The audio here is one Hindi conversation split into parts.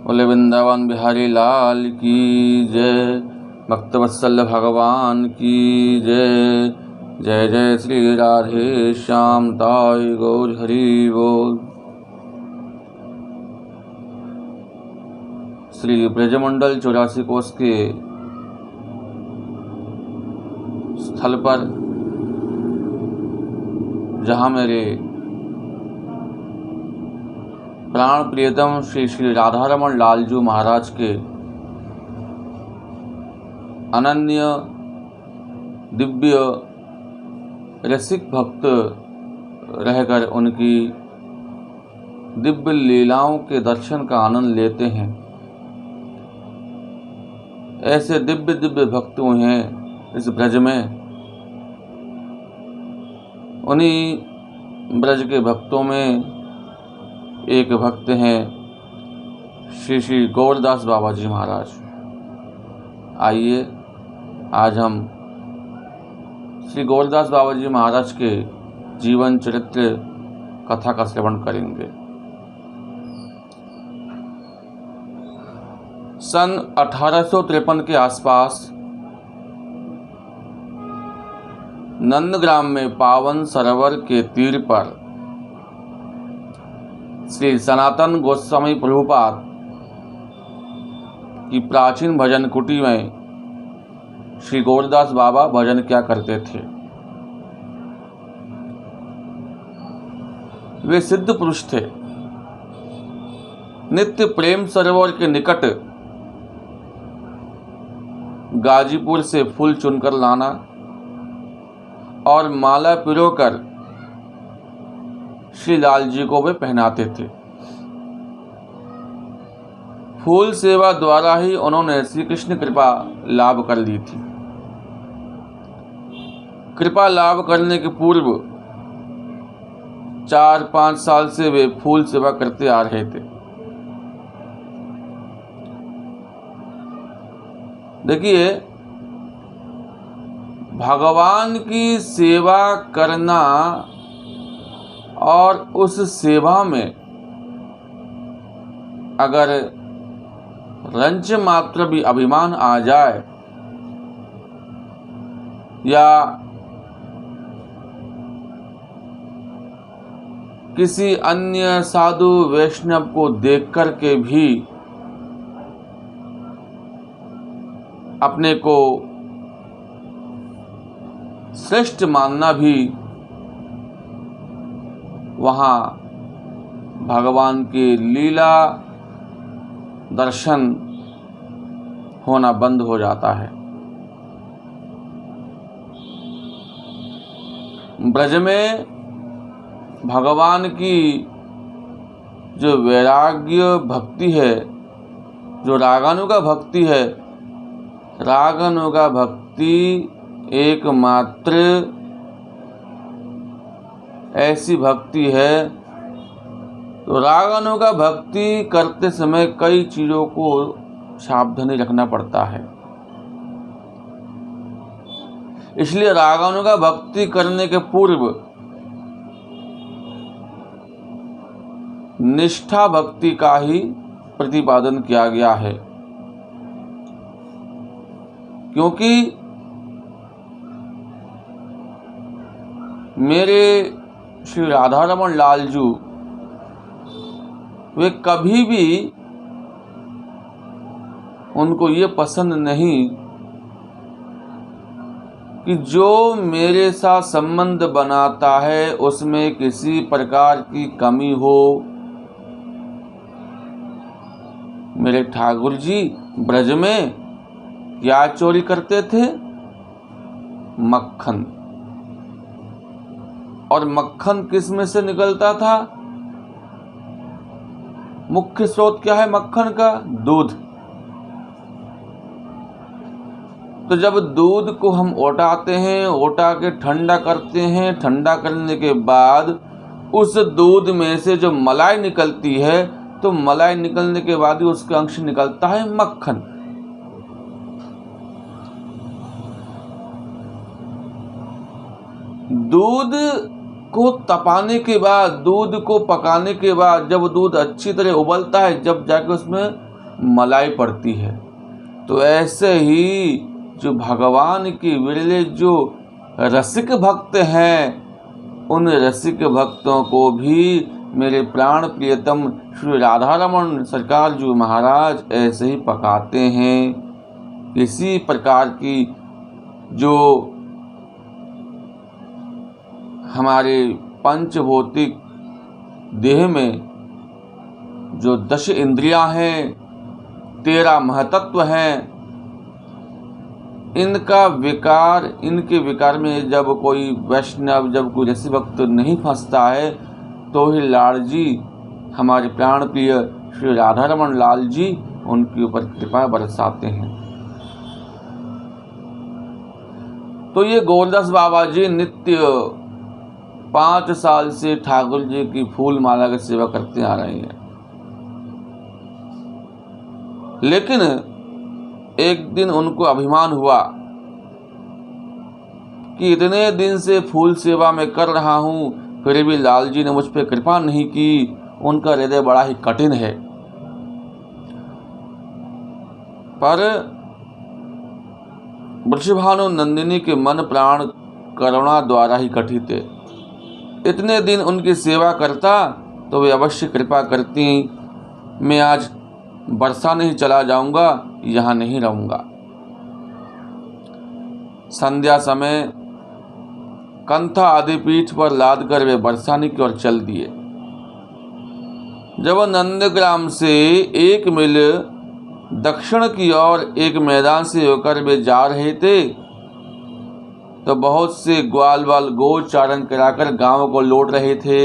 बोले वृंदावन बिहारी लाल की जय, भक्तवत्सल भगवान की जय। जय जय श्री राधे श्याम ताई गौर हरि बोल। श्री ब्रजमंडल 84 कोष के स्थल पर जहाँ मेरे प्राण प्रियतम श्री श्री राधारमण लालजू महाराज के अनन्य दिव्य रसिक भक्त रहकर उनकी दिव्य लीलाओं के दर्शन का आनंद लेते हैं, ऐसे दिव्य दिव्य भक्त हैं इस ब्रज में। उन्हीं ब्रज के भक्तों में एक भक्त हैं श्री श्री गौरदास बाबा जी महाराज। आइए आज हम श्री गौरदास बाबा जी महाराज के जीवन चरित्र कथा का श्रवण करेंगे। सन 1853 के आसपास नंदग्राम में पावन सरोवर के तीर पर श्री सनातन गोस्वामी प्रभुपाद की प्राचीन भजन कुटी में श्री गौरदास बाबा भजन क्या करते थे। वे सिद्ध पुरुष थे। नित्य प्रेम सरोवर के निकट गाजीपुर से फूल चुनकर लाना और माला पिरोकर श्री लाल जी को वे पहनाते थे। फूल सेवा द्वारा ही उन्होंने श्री कृष्ण कृपा लाभ कर ली थी। कृपा लाभ करने के पूर्व 4-5 साल से वे फूल सेवा करते आ रहे थे। देखिए, भगवान की सेवा करना और उस सेवा में अगर रंच मात्र भी अभिमान आ जाए या किसी अन्य साधु वैष्णव को देख कर के भी अपने को श्रेष्ठ मानना भी वहाँ भगवान की लीला दर्शन होना बंद हो जाता है। ब्रज में भगवान की जो वैराग्य भक्ति है, जो रागानुगा भक्ति है, रागानुगा भक्ति एकमात्र ऐसी भक्ति है। तो रागानुगा भक्ति करते समय कई चीज़ों को सावधानी रखना पड़ता है। इसलिए रागानुगा भक्ति करने के पूर्व निष्ठा भक्ति का ही प्रतिपादन किया गया है, क्योंकि मेरे श्री राधारमण लालजू वे कभी भी उनको ये पसंद नहीं कि जो मेरे साथ संबंध बनाता है उसमें किसी प्रकार की कमी हो। मेरे ठाकुर जी ब्रज में क्या चोरी करते थे? मक्खन। और मक्खन किस में से निकलता था? मुख्य स्रोत क्या है मक्खन का? दूध। तो जब दूध को हम ओटाते हैं, ओटा के ठंडा करते हैं, ठंडा करने के बाद उस दूध में से जो मलाई निकलती है, तो मलाई निकलने के बाद ही उसका अंश निकलता है मक्खन। दूध को तपाने के बाद, दूध को पकाने के बाद जब दूध अच्छी तरह उबलता है, जब जाके उसमें मलाई पड़ती है। तो ऐसे ही जो भगवान के विरले जो रसिक भक्त हैं, उन रसिक भक्तों को भी मेरे प्राण प्रियतम श्री राधा रमन सरकार जी महाराज ऐसे ही पकाते हैं। किसी प्रकार की जो हमारे पंचभौतिक देह में जो 10 इंद्रियां हैं, 13 महतत्व हैं, इनके विकार में जब कोई वैष्णव, जब कोई ऋषि भक्त नहीं फंसता है, तो ही लाल जी, हमारे प्राण प्रिय श्री राधा रमन लाल जी, उनके ऊपर कृपा बरसाते हैं। तो ये गौरदास बाबा जी नित्य 5 साल से ठाकुर जी की फूल माला की सेवा करते आ रहे हैं। लेकिन एक दिन उनको अभिमान हुआ कि इतने दिन से फूल सेवा में कर रहा हूं, फिर भी लाल जी ने मुझ पर कृपा नहीं की। उनका हृदय बड़ा ही कठिन है। पर वृषभानु नंदिनी के मन प्राण करुणा द्वारा ही गठित है। इतने दिन उनकी सेवा करता तो वे अवश्य कृपा करती। मैं आज बरसा नहीं चला जाऊंगा, यहाँ नहीं रहूंगा। संध्या समय कंथा आदि पीठ पर लाद कर वे बरसाने की ओर चल दिए। जब नंदग्राम से 1 मील दक्षिण की ओर एक मैदान से होकर वे जा रहे थे, तो बहुत से ग्वाल वाल गोचारण कराकर गांव को लौट रहे थे।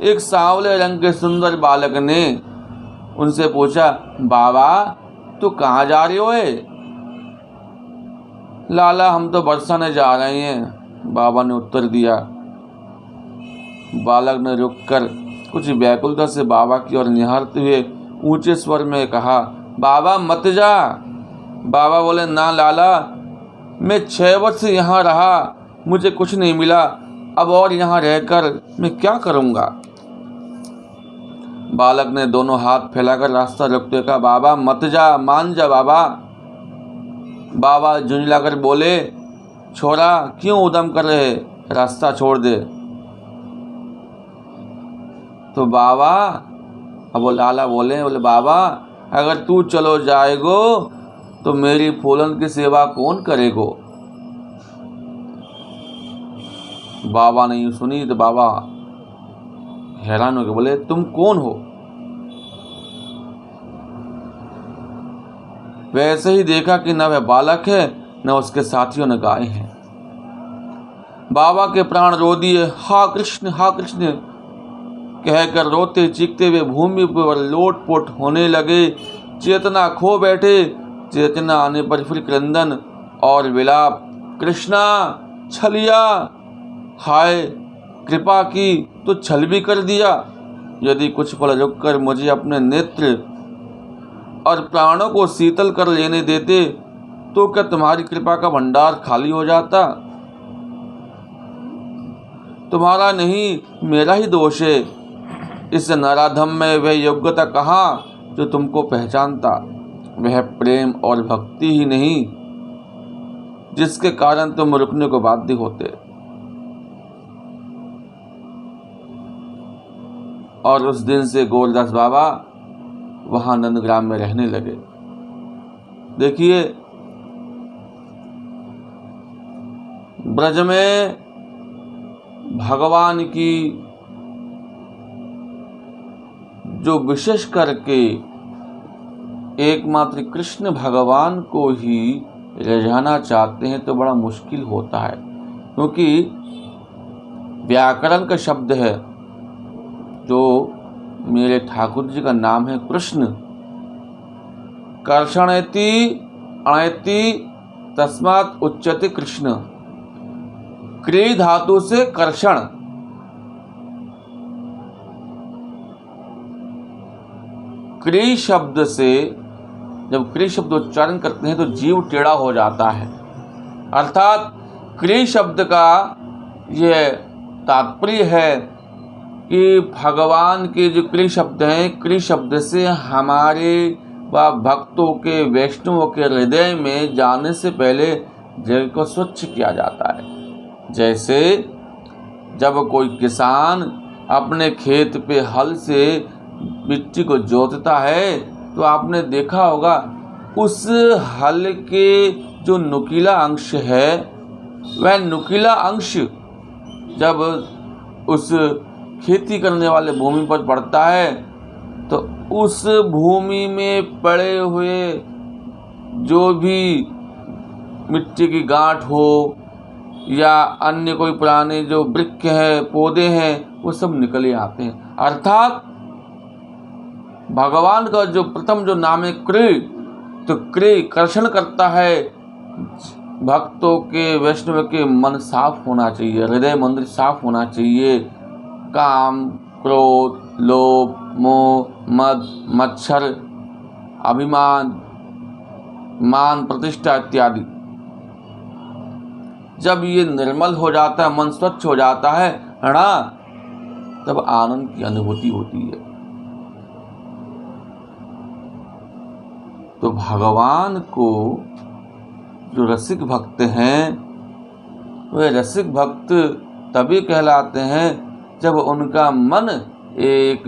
एक सांवले रंग के सुंदर बालक ने उनसे पूछा, बाबा तू कहाँ जा रहे हो? लाला हम तो बरसाने जा रहे हैं, बाबा ने उत्तर दिया। बालक ने रुककर कुछ व्याकुलता से बाबा की ओर निहारते हुए ऊंचे स्वर में कहा, बाबा मत जा। बाबा बोले, ना लाला, मैं 6 वर्ष यहाँ रहा, मुझे कुछ नहीं मिला, अब और यहाँ रहकर मैं क्या करूँगा? बालक ने दोनों हाथ फैलाकर रास्ता रोकते कहा, बाबा मत जा, मान जा बाबा। बाबा झुंझलाकर बोले, छोरा क्यों उदम कर रहे, रास्ता छोड़ दे। तो बाबा, अब वो लाला बोले बाबा अगर तू चलो जाएगो तो मेरी फूलन की सेवा कौन करेगो? बाबा ने यूं सुनी तो बाबा हैरान हो गए, बोले तुम कौन हो? वैसे ही देखा कि न वह बालक है न उसके साथियों ने गाय हैं। बाबा के प्राण रो दिए, हा कृष्ण कहकर रोते चीखते हुए भूमि पर लोटपोट होने लगे। चेतना खो बैठे। चेतना आने पर फिर क्रंदन और विलाप, कृष्णा छलिया, हाय कृपा की तो छल भी कर दिया। यदि कुछ पल रुककर मुझे अपने नेत्र और प्राणों को शीतल कर लेने देते तो क्या तुम्हारी कृपा का भंडार खाली हो जाता? तुम्हारा नहीं मेरा ही दोष है। इस नराधम में वह योग्यता कहाँ जो तुमको पहचानता? वह प्रेम और भक्ति ही नहीं जिसके कारण तुम रुकने को बाध्य होते। और उस दिन से गौरदास बाबा वहां नंदग्राम में रहने लगे। देखिए, ब्रज में भगवान की जो विशेष करके एकमात्र कृष्ण भगवान को ही रिझाना चाहते हैं तो बड़ा मुश्किल होता है, क्योंकि व्याकरण का शब्द है जो मेरे ठाकुर जी का नाम है कृष्ण। कर्षणेति अणेति तस्मात् उच्यते कृष्ण। क्री धातु से कर्षण, क्री शब्द से जब क्री शब्द उच्चारण करते हैं तो जीव टेढ़ा हो जाता है। अर्थात क्री शब्द का यह तात्पर्य है कि भगवान के जो क्री शब्द हैं, क्री शब्द से हमारे व भक्तों के, वैष्णवों के हृदय में जाने से पहले जल को स्वच्छ किया जाता है। जैसे जब कोई किसान अपने खेत पे हल से मिट्टी को जोतता है तो आपने देखा होगा उस हल के जो नुकीला अंश है, वह नुकीला अंश जब उस खेती करने वाले भूमि पर पड़ता है तो उस भूमि में पड़े हुए जो भी मिट्टी की गांठ हो या अन्य कोई पुराने जो वृक्ष हैं, पौधे हैं, वो सब निकले आते हैं। अर्थात भगवान का जो प्रथम जो नाम है क्री, तो क्री कर्षण करता है। भक्तों के, वैष्णव के मन साफ होना चाहिए, हृदय मंदिर साफ होना चाहिए। काम, क्रोध, लोभ, मोह, मद, मच्छर, अभिमान, मान, प्रतिष्ठा इत्यादि जब ये निर्मल हो जाता है, मन स्वच्छ हो जाता है ना, तब आनंद की अनुभूति होती है। तो भगवान को जो रसिक भक्त हैं, वे रसिक भक्त तभी कहलाते हैं जब उनका मन एक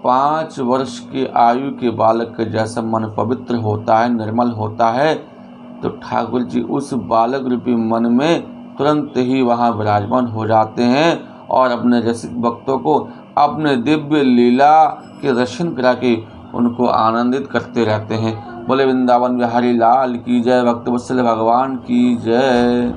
5 वर्ष की आयु के बालक के जैसा मन पवित्र होता है, निर्मल होता है। तो ठाकुर जी उस बालक रूपी मन में तुरंत ही वहाँ विराजमान हो जाते हैं और अपने रसिक भक्तों को अपने दिव्य लीला के दर्शन करा के उनको आनंदित करते रहते हैं। बोले वृंदावन बिहारी लाल की जय, भक्तवत्सल भगवान की जय।